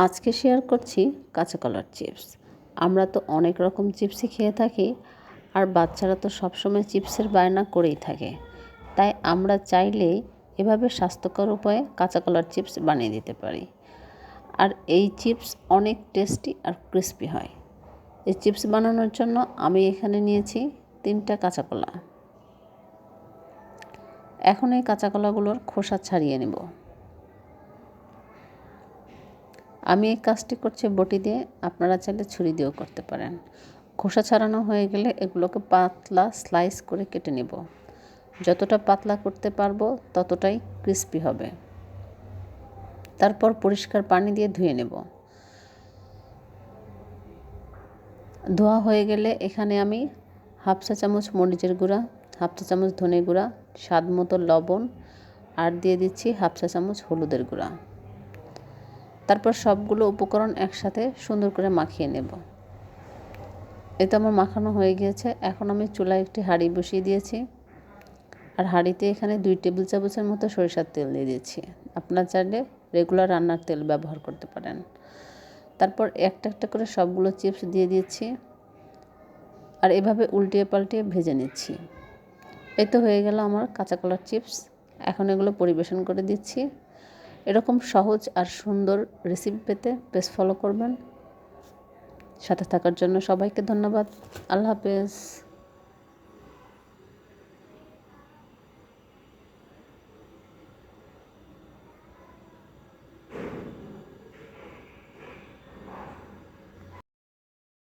আজকে শেয়ার করছি কাঁচা কলার চিপস। আমরা তো অনেক রকম চিপসই খেয়ে থাকি, আর বাচ্চারা তো সবসময় চিপসের বায়না করেই থাকে। তাই আমরা চাইলেই এভাবে স্বাস্থ্যকর উপায়ে কাঁচা কলার চিপস বানিয়ে দিতে পারি। আর এই চিপস অনেক টেস্টি আর ক্রিস্পি হয়। এই চিপস বানানোর জন্য আমি এখানে নিয়েছি 3টা কাঁচা কলা। এখন এই কাঁচা কলাগুলোর খোসা ছাড়িয়ে নেব। আমি এই কাজটি করছি বটি দিয়ে, আপনারা চাইলে ছুরি দিয়েও করতে পারেন। খোসা ছাড়ানো হয়ে গেলে এগুলোকে পাতলা স্লাইস করে কেটে নেব। যতটা পাতলা করতে পারবো ততটাই ক্রিস্পি হবে। তারপর পরিষ্কার পানি দিয়ে ধুয়ে নেব। ধোয়া হয়ে গেলে এখানে আমি হাফ চা চামচ মরিচের গুঁড়া, হাফ চা চামচ ধনে গুঁড়া, স্বাদ মতো লবণ আর দিয়ে দিচ্ছি হাফ চা চামচ হলুদের গুঁড়া। তারপর সবগুলো উপকরণ একসাথে সুন্দর করে মাখিয়ে নেব। এই তো আমার মাখানো হয়ে গিয়েছে। এখন আমি চুলায় একটি হাঁড়ি বসিয়ে দিয়েছি, আর হাঁড়িতে এখানে 2 টেবিল চামচের মতো সরিষার তেল দিয়ে দিচ্ছি। আপনারা চাইলে রেগুলার রান্নার তেল ব্যবহার করতে পারেন। তারপর একটা একটা করে সবগুলো চিপস দিয়ে দিচ্ছি, আর এভাবে উল্টিয়ে পাল্টিয়ে ভেজে নিচ্ছি। এই তো হয়ে গেল আমার কাঁচা কলার চিপস। এখন এগুলো পরিবেশন করে দিচ্ছি। এরকম সহজ আর সুন্দর রেসিপি পেতে পেজ ফলো করবেন। সাথে থাকার জন্য সবাইকে ধন্যবাদ। আল্লাহ হাফেজ।